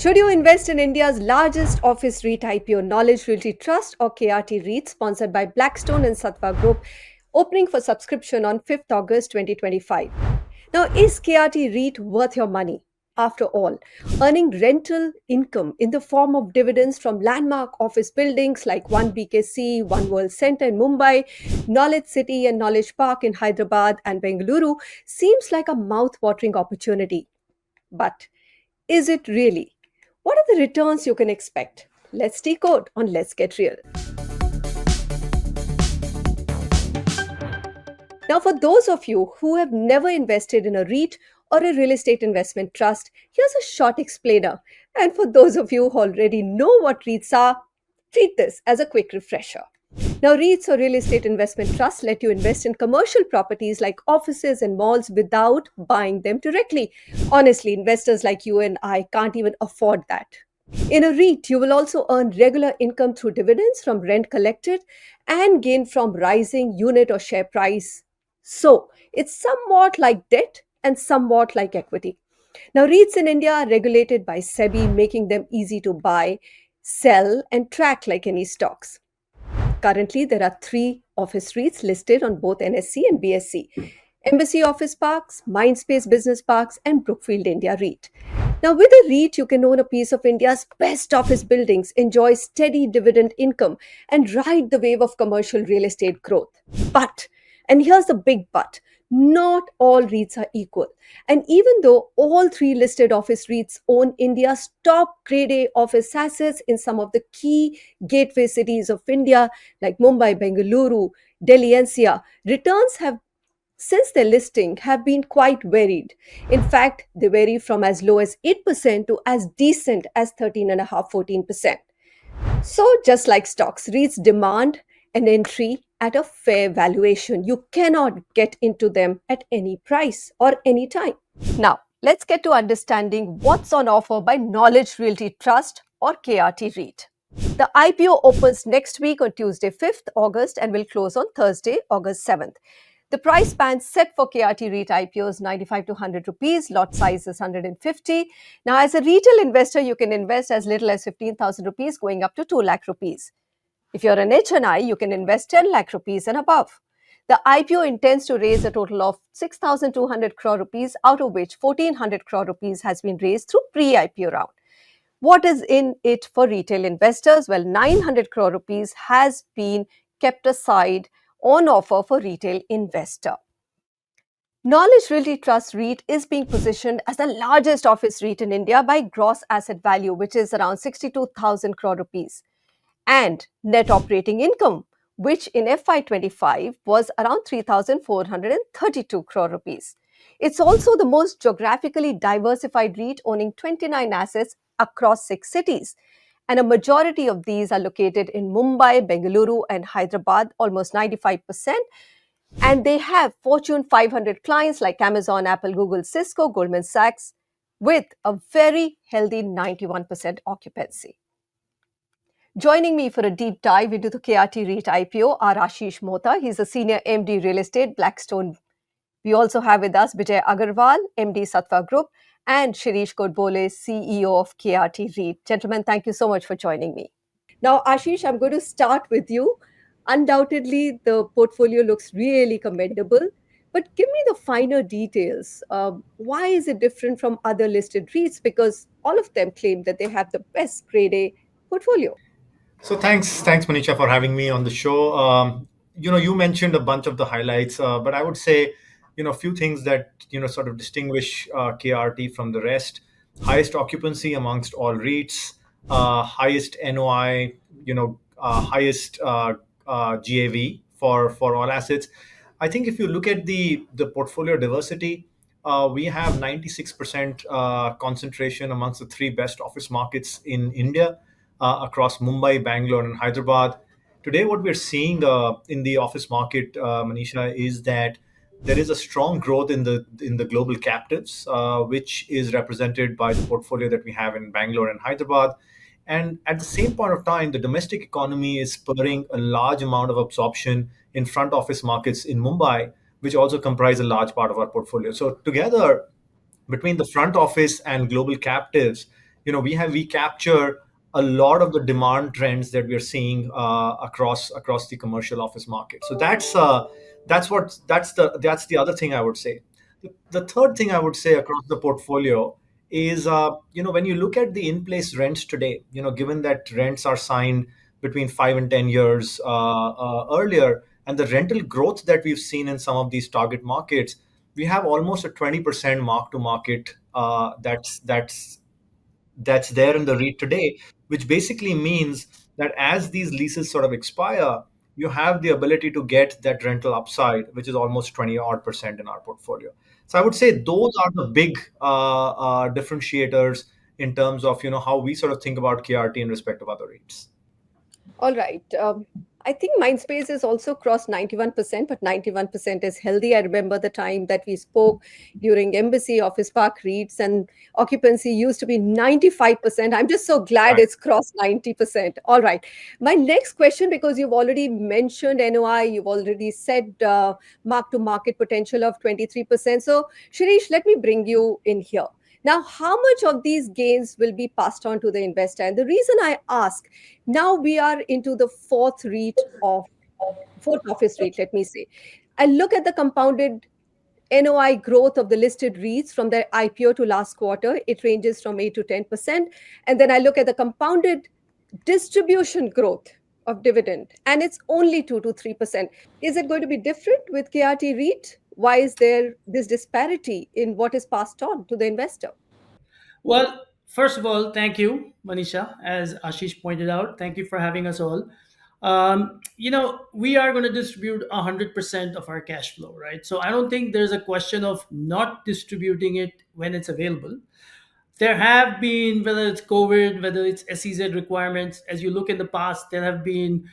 Should you invest in India's largest office REIT IPO, Knowledge Realty Trust or KRT REIT, sponsored by Blackstone and Satva Group, opening for subscription on 5th August 2025? Now, is KRT REIT worth your money? After all, earning rental income in the form of dividends from landmark office buildings like ONE BKC, One World Center in Mumbai, Knowledge City and Knowledge Park in Hyderabad and Bengaluru seems like a mouth-watering opportunity. But is it really? What are the returns you can expect? Let's decode on Let's Get Real. Now, for those of you who have never invested in a REIT or a real estate investment trust, here's a short explainer. And for those of you who already know what REITs are, treat this as a quick refresher. Now, REITs or real estate investment trusts let you invest in commercial properties like offices and malls without buying them directly. Honestly, investors like you and I can't even afford that. In a REIT, you will also earn regular income through dividends from rent collected and gain from rising unit or share price. So, it's somewhat like debt and somewhat like equity. Now, REITs in India are regulated by SEBI, making them easy to buy, sell, and track like any stocks. Currently, there are three office REITs listed on both NSE and BSE: Embassy Office Parks, Mindspace Business Parks, and Brookfield India REIT. Now, with a REIT, you can own a piece of India's best office buildings, enjoy steady dividend income, and ride the wave of commercial real estate growth. But, and here's the big but, not all REITs are equal. And even though all three listed office REITs own India's top grade A office assets in some of the key gateway cities of India like Mumbai, Bengaluru, Delhi NCR, returns have since their listing have been quite varied. In fact, they vary from as low as 8% to as decent as 13.5, 14%. So, just like stocks, REITs demand an entry at a fair valuation. You cannot get into them at any price or any time. Now, let's get to understanding what's on offer by Knowledge Realty Trust or KRT REIT. The IPO opens next week on Tuesday, 5th August and will close on Thursday, August 7th. The price band set for KRT REIT IPO is 95 to 100 rupees. Lot size is 150. Now, as a retail investor, you can invest as little as 15,000 rupees going up to 2 lakh rupees. If you're an HNI, you can invest 10 lakh rupees and above. The IPO intends to raise a total of 6,200 crore rupees, out of which 1,400 crore rupees has been raised through pre-IPO round. What is in it for retail investors? Well, 900 crore rupees has been kept aside on offer for retail investor. Knowledge Realty Trust REIT is being positioned as the largest office REIT in India by gross asset value, which is around 62,000 crore rupees, and net operating income, which in FY25 was around 3,432 crore rupees. It's also the most geographically diversified REIT, owning 29 assets across 6 cities. And a majority of these are located in Mumbai, Bengaluru, and Hyderabad, almost 95%. And they have Fortune 500 clients like Amazon, Apple, Google, Cisco, Goldman Sachs, with a very healthy 91% occupancy. Joining me for a deep dive into the KRT REIT IPO are Ashish Mohta. He's a senior MD real estate, Blackstone. We also have with us Vijay Agarwal, MD Satva Group, and Shirish Kodbole, CEO of KRT REIT. Gentlemen, thank you so much for joining me. Now, Ashish, I'm going to start with you. Undoubtedly, the portfolio looks really commendable, but give me the finer details. Why is it different from other listed REITs? Because all of them claim that they have the best grade A portfolio. So thanks, Manisha, for having me on the show. You mentioned a bunch of the highlights, but I would say, a few things that sort of distinguish KRT from the rest: highest occupancy amongst all REITs, highest NOI, highest GAV for all assets. I think if you look at the portfolio diversity, we have 96% concentration amongst the three best office markets in India, across Mumbai, Bangalore, and Hyderabad. Today, what we're seeing in the office market, Manisha, is that there is a strong growth in the global captives, which is represented by the portfolio that we have in Bangalore and Hyderabad. And at the same point of time, the domestic economy is spurring a large amount of absorption in front office markets in Mumbai, which also comprise a large part of our portfolio. So together, between the front office and global captives, we capture a lot of the demand trends that we are seeing across the commercial office market. So that's the other thing I would say. The third thing I would say across the portfolio is, when you look at the in place rents today, given that rents are signed between 5 and 10 years earlier, and the rental growth that we've seen in some of these target markets, we have almost a 20% mark to market that's there in the REIT today, which basically means that as these leases sort of expire, you have the ability to get that rental upside, which is almost 20 odd percent in our portfolio. So I would say those are the big differentiators in terms of how we sort of think about KRT in respect of other REITs. All right. I think Mindspace is also crossed 91%, but 91% is healthy. I remember the time that we spoke during Embassy Office Park REITs, and occupancy used to be 95%. I'm just so glad Right. it's crossed 90%. All right. My next question, because you've already mentioned NOI, you've already said mark to market potential of 23%. So, Shirish, let me bring you in here. Now, how much of these gains will be passed on to the investor? And the reason I ask, now we are into the fourth office REIT, let me say. I look at the compounded NOI growth of the listed REITs from their IPO to last quarter. It ranges from 8 to 10%. And then I look at the compounded distribution growth of dividend, and it's only 2 to 3%. Is it going to be different with KRT REIT? Why is there this disparity in what is passed on to the investor? Well, first of all, thank you, Manisha. As Ashish pointed out, thank you for having us all. We are going to distribute 100% of our cash flow, right? So I don't think there's a question of not distributing it when it's available. There have been, whether it's COVID, whether it's SEZ requirements, as you look in the past, there have been,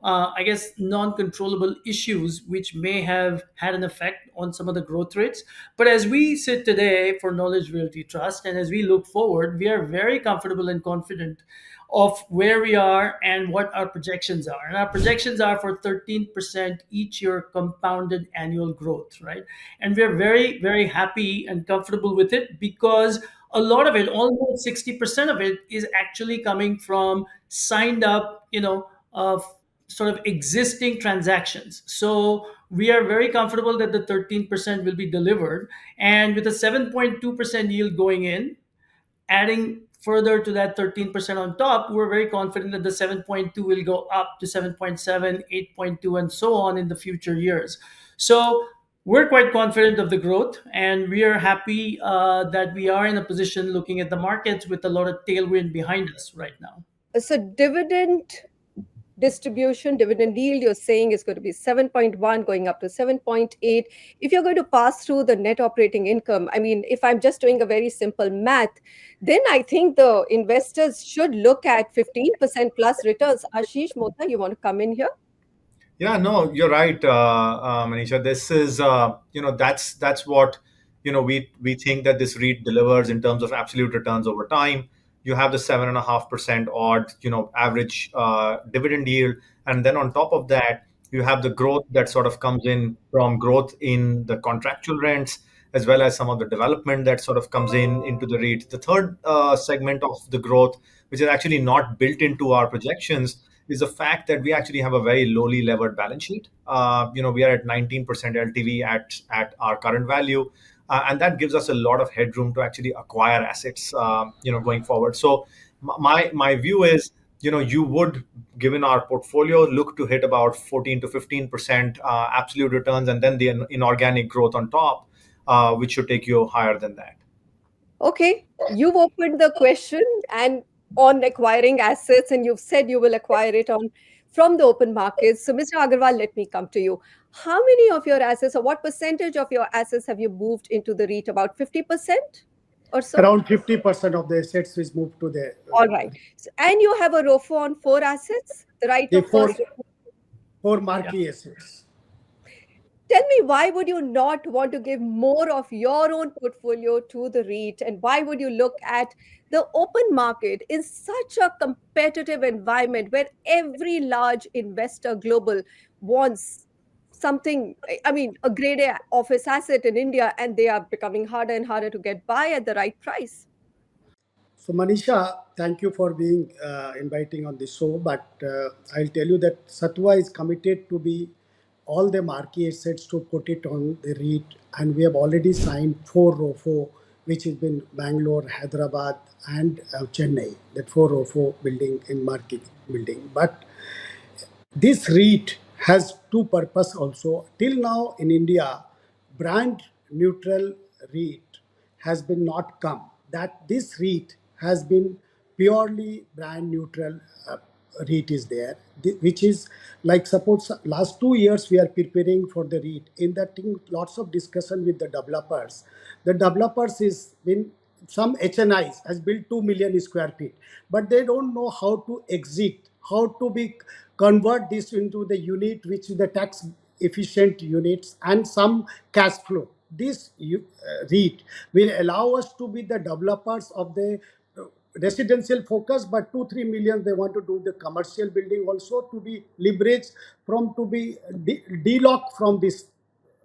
I guess, non-controllable issues which may have had an effect on some of the growth rates. But as we sit today for Knowledge Realty Trust, and as we look forward, we are very comfortable and confident of where we are and what our projections are. And our projections are for 13% each year compounded annual growth, right? And we're very, very happy and comfortable with it because a lot of it, almost 60% of it, is actually coming from signed up, sort of existing transactions. So we are very comfortable that the 13% will be delivered. And with a 7.2% yield going in, adding further to that 13% on top, we're very confident that the 7.2 will go up to 7.7, 8.2, and so on in the future years. So we're quite confident of the growth, and we are happy that we are in a position looking at the markets with a lot of tailwind behind us right now. So, dividend yield, you're saying is going to be 7.1 going up to 7.8. If you're going to pass through the net operating income, I mean, if I'm just doing a very simple math, then I think the investors should look at 15% plus returns. Ashish Mota, you want to come in here? Yeah, no, you're right, Manisha. This is, that's what, we think that this REIT delivers in terms of absolute returns over time. You have the 7.5% odd, average dividend yield, and then on top of that, you have the growth that sort of comes in from growth in the contractual rents, as well as some of the development that sort of comes in into the REIT. The third segment of the growth, which is actually not built into our projections, is the fact that we actually have a very lowly levered balance sheet. We are at 19% LTV at our current value, and that gives us a lot of headroom to actually acquire assets, going forward. So my view is, you would, given our portfolio, look to hit about 14 to 15% absolute returns, and then the inorganic growth on top, which should take you higher than that. Okay, you've opened the question and on acquiring assets, and you've said you will acquire it on from the open markets. So, Mr. Agarwal, let me come to you. How many of your assets, or what percentage of your assets have you moved into the REIT? About 50% or so? Around 50% of the assets is moved to the All right. So, and you have a ROFO on four assets, the right the of first. four Yeah. marquee assets. Tell me, why would you not want to give more of your own portfolio to the REIT? And why would you look at the open market in such a competitive environment where every large investor global wants something, I mean, a grade A office asset in India, and they are becoming harder and harder to get by at the right price? So Manisha, thank you for being inviting on the show. But I'll tell you that Satwa is committed to be all the marquee assets to put it on the REIT, and we have already signed 4 ROFO, which has been Bangalore, Hyderabad, and Chennai. That 4 ROFO building in marquee building, but this REIT has two purpose also. Till now in India, brand neutral REIT has been not come. That this REIT has been purely brand neutral REIT is there, which is like suppose last 2 years we are preparing for the REIT. In that thing, lots of discussion with the developers. The developers is been some HNIs has built 2 million square feet, but they don't know how to exit, how to be convert this into the unit which is the tax efficient units and some cash flow. This REIT will allow us to be the developers of the residential focus, but 2-3 million they want to do the commercial building also to be leveraged from to be de-lock from this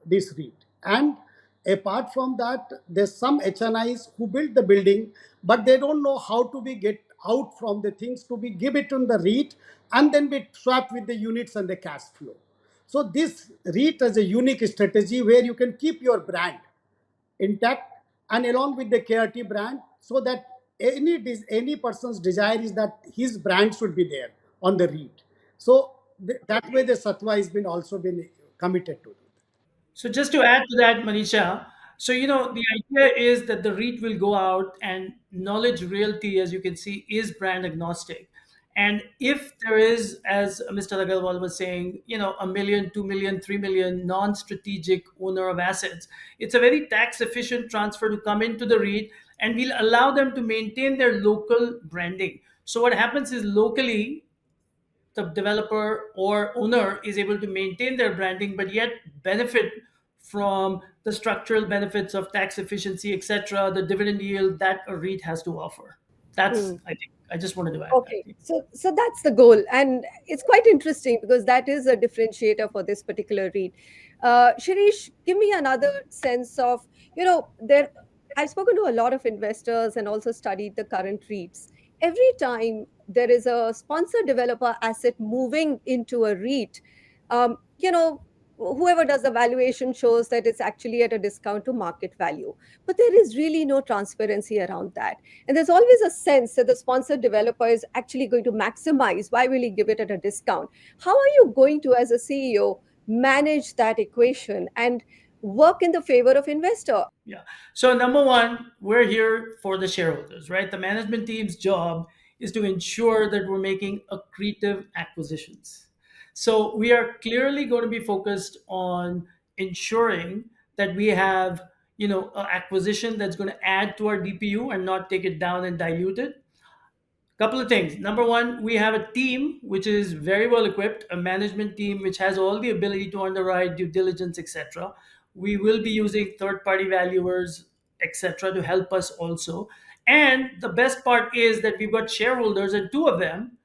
REIT. And apart from that, there's some HNIs who build the building, but they don't know how to be get out from the things to be give it on the REIT and then be swapped with the units and the cash flow. So this REIT has a unique strategy where you can keep your brand intact and along with the KRT brand, so that any person's desire is that his brand should be there on the REIT. So that way the Satwa has been also been committed to. So just to add to that, Manisha, so the idea is that the REIT will go out and Knowledge Realty, as you can see, is brand agnostic. And if there is, as Mr. Agarwal was saying, a million, 2 million, 3 million non-strategic owner of assets, it's a very tax efficient transfer to come into the REIT, and we'll allow them to maintain their local branding. So what happens is locally the developer or owner is able to maintain their branding but yet benefit from the structural benefits of tax efficiency, etc., the dividend yield that a REIT has to offer. That's, Hmm. I think, I just wanted to add that. Okay, so that's the goal, and it's quite interesting because that is a differentiator for this particular read. Shirish, give me another sense of there. I've spoken to a lot of investors and also studied the current REITs. Every time there is a sponsor developer asset moving into a REIT, um, you know, whoever does the valuation shows that it's actually at a discount to market value, but there is really no transparency around that. And there's always a sense that the sponsored developer is actually going to maximize. Why will he give it at a discount? How are you going to, as a CEO, manage that equation and work in the favor of investor? Yeah. So number one, we're here for the shareholders, right? The management team's job is to ensure that we're making accretive acquisitions. So we are clearly going to be focused on ensuring that we have, an acquisition that's going to add to our DPU and not take it down and dilute it. Couple of things. Number one, we have a team which is very well equipped, a management team which has all the ability to underwrite, due diligence, etc. We will be using third-party valuers, etc., to help us also. And the best part is that we've got shareholders, and two of them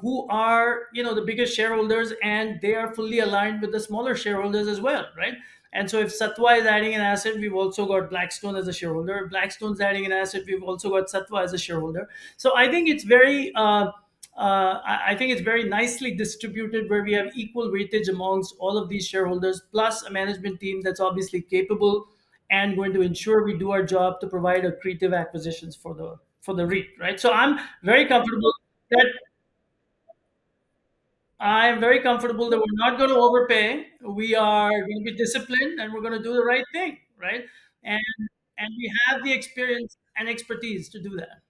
who are the biggest shareholders, and they are fully aligned with the smaller shareholders as well, right? And so if Satwa is adding an asset, we've also got Blackstone as a shareholder. If Blackstone's adding an asset, we've also got Satwa as a shareholder. So I think it's very I think it's very nicely distributed, where we have equal weightage amongst all of these shareholders, plus a management team that's obviously capable and going to ensure we do our job to provide accretive acquisitions for the REIT, right? So I'm very comfortable that I'm very comfortable that we're not going to overpay. We are going to be disciplined, and we're going to do the right thing, right? And and we have the experience and expertise to do that.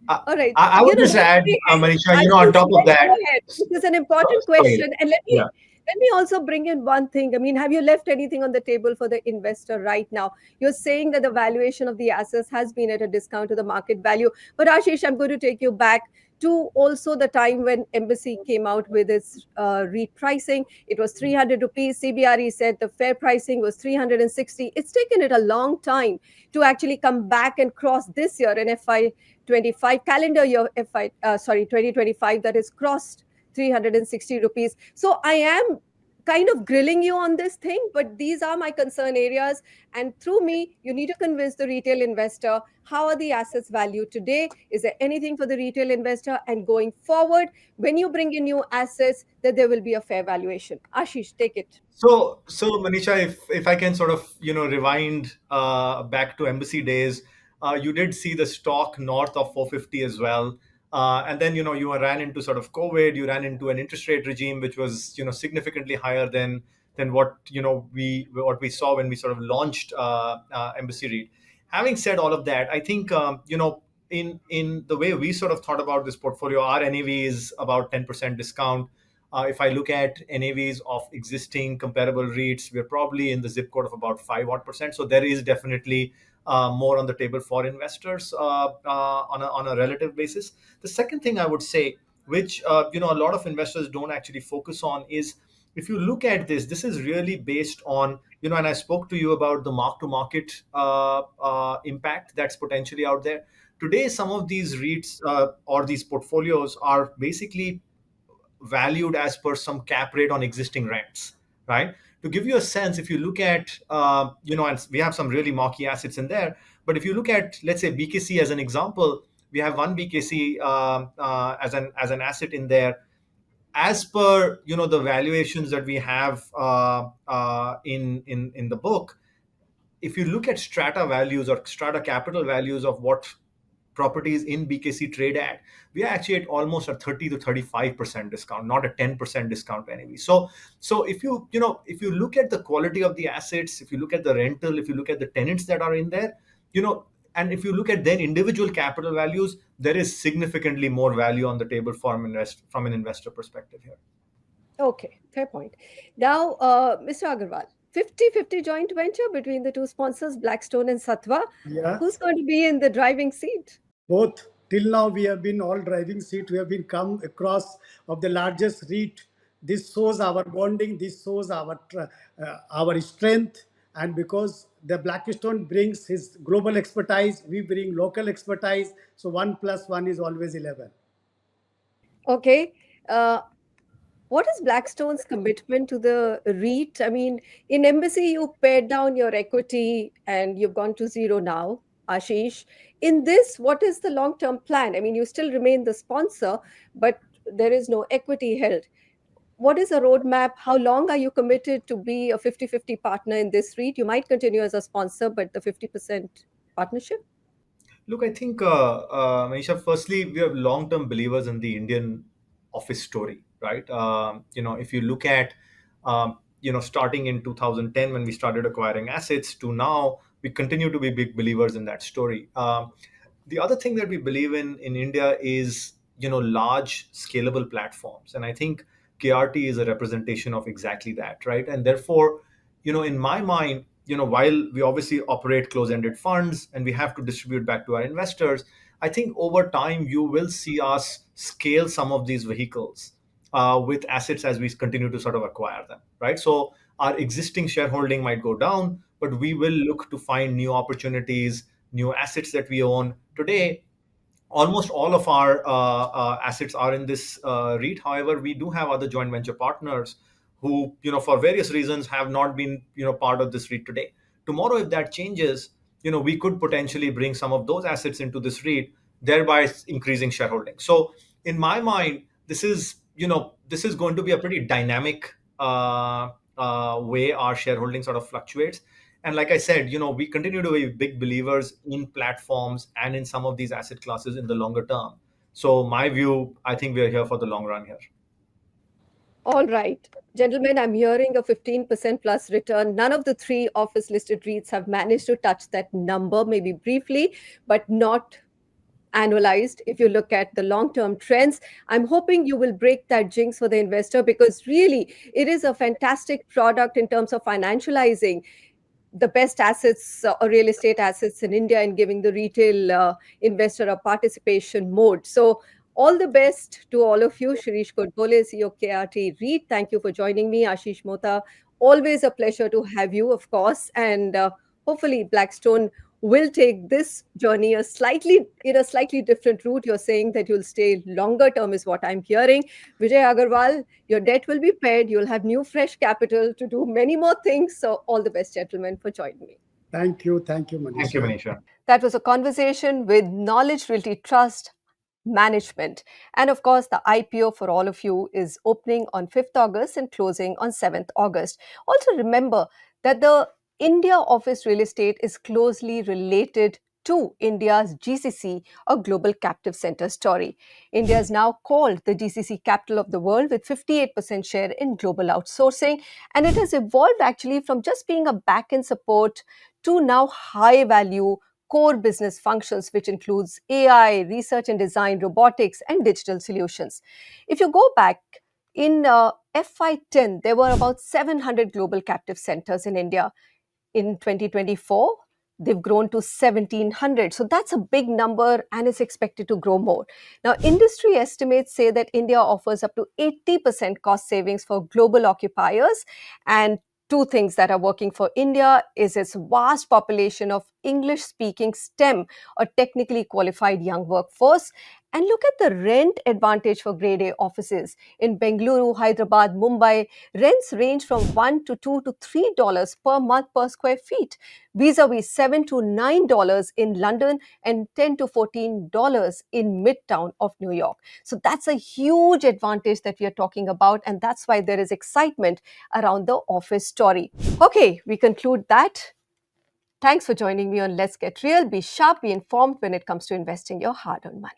I, All right. I would just Let's add, bring in Manisha, on Ashish. top of Go that, ahead. This is an important sorry, question, and yeah. let me also bring in one thing. I mean, have you left anything on the table for the investor right now? You're saying that the valuation of the assets has been at a discount to the market value, but Ashish, I'm going to take you back to also the time when Embassy came out with its REIT pricing. It was 300 rupees. CBRE said the fair pricing was 360. It's taken it a long time to actually come back and cross this year in FY25 calendar year, 2025, that is crossed 360 rupees. So I am kind of grilling you on this thing, but these are my concern areas. And through me, you need to convince the retail investor, how are the assets valued today? Is there anything for the retail investor? And going forward, when you bring in new assets, that there will be a fair valuation. Ashish, take it. So Manisha, if I can sort of rewind back to embassy days, you did see the stock north of 450 as well, and then you ran into sort of COVID. You ran into an interest rate regime which was significantly higher than what we saw when we sort of launched embassy REIT. Having said all of that, I think in the way we sort of thought about this portfolio, our NAV is about 10% discount. If I look at NAVs of existing comparable REITs, we're probably in the zip code of about 5 odd percent. So there is definitely more on the table for investors on a relative basis. The second thing I would say, which a lot of investors don't actually focus on, is if you look at this is really based on and I spoke to you about the mark to market impact that's potentially out there today. Some of these REITs or these portfolios are basically valued as per some cap rate on existing rents, right? To give you a sense, if you look at, and we have some really marquee assets in there, but if you look at, let's say, BKC as an example, we have one BKC as an asset in there. As per the valuations that we have in the book, if you look at strata values or strata capital values of what properties in BKC trade at, we are actually at almost a 30 to 35% discount, not a 10% discount NAV. So if you look at the quality of the assets, if you look at the rental, if you look at the tenants that are in there, and if you look at their individual capital values, there is significantly more value on the table from an investor perspective here. Okay, fair point. Now, Mr. Agarwal, 50-50 joint venture between the two sponsors, Blackstone and Satwa. Yeah, Who's going to be in the driving seat? both. Till now, we have been all driving seat. We have been come across of the largest REIT. This shows our bonding. This shows our strength. And because the Blackstone brings his global expertise, we bring local expertise. So 1+1 is always 11. Okay. Uh, what is Blackstone's commitment to the REIT? I mean, in Embassy, you paid down your equity and you've gone to zero now, Ashish. In this, what is the long term plan? I mean, you still remain the sponsor, but there is no equity held. What is the roadmap? How long are you committed to be a 50-50 partner in this REIT? You might continue as a sponsor, but the 50% partnership? Look, I think, Manisha, firstly, we are long term believers in the Indian office story, right? If you look at, starting in 2010 when we started acquiring assets to now, we continue to be big believers in that story. The other thing that we believe in India is, large scalable platforms. And I think KRT is a representation of exactly that, right? And therefore, in my mind, while we obviously operate close-ended funds and we have to distribute back to our investors, I think over time you will see us scale some of these vehicles with assets as we continue to sort of acquire them, right? So our existing shareholding might go down, but we will look to find new opportunities, new assets that we own today. Almost all of our assets are in this REIT. However, we do have other joint venture partners who, for various reasons, have not been, part of this REIT today. Tomorrow, if that changes, we could potentially bring some of those assets into this REIT, thereby increasing shareholding. So, in my mind, this is going to be a pretty dynamic way our shareholding sort of fluctuates. And like I said, we continue to be big believers in platforms and in some of these asset classes in the longer term. So my view, I think we're here for the long run here. All right. Gentlemen, I'm hearing a 15% plus return. None of the three office listed REITs have managed to touch that number, maybe briefly, but not annualized. If you look at the long term trends, I'm hoping you will break that jinx for the investor, because really it is a fantastic product in terms of financializing the best assets or real estate assets in India, and giving the retail investor a participation mode. So, all the best to all of you. Shirish Kodbole, CEO KRT REIT. Thank you for joining me. Ashish Mota, always a pleasure to have you, of course. And hopefully, Blackstone will take this journey a slightly different route. You're saying that you'll stay longer term, is what I'm hearing. Vijay Agarwal, your debt will be paid. You'll have new, fresh capital to do many more things. So, all the best, gentlemen, for joining me. Thank you, Thank you, Manisha. Manisha. That was a conversation with Knowledge Realty Trust Management. And of course, the IPO for all of you is opening on 5th August and closing on 7th August. Also, remember that the India office real estate is closely related to India's GCC, or Global Captive Center story. India is now called the GCC capital of the world with 58% share in global outsourcing. And it has evolved actually from just being a back end support to now high value core business functions, which includes AI, research and design, robotics, and digital solutions. If you go back in FY10, there were about 700 global captive centers in India. In 2024, they've grown to 1700. So that's a big number and is expected to grow more. Now, industry estimates say that India offers up to 80% cost savings for global occupiers. And two things that are working for India is its vast population of English speaking STEM, or technically qualified young workforce. And look at the rent advantage for grade A offices. In Bengaluru, Hyderabad, Mumbai, rents range from $1 to $2 to $3 per month per square feet, vis-a-vis $7 to $9 in London and $10 to $14 in Midtown of New York. So that's a huge advantage that we are talking about, and that's why there is excitement around the office story. Okay, we conclude that. Thanks for joining me on Let's Get Real. Be sharp, be informed when it comes to investing your hard-earned money.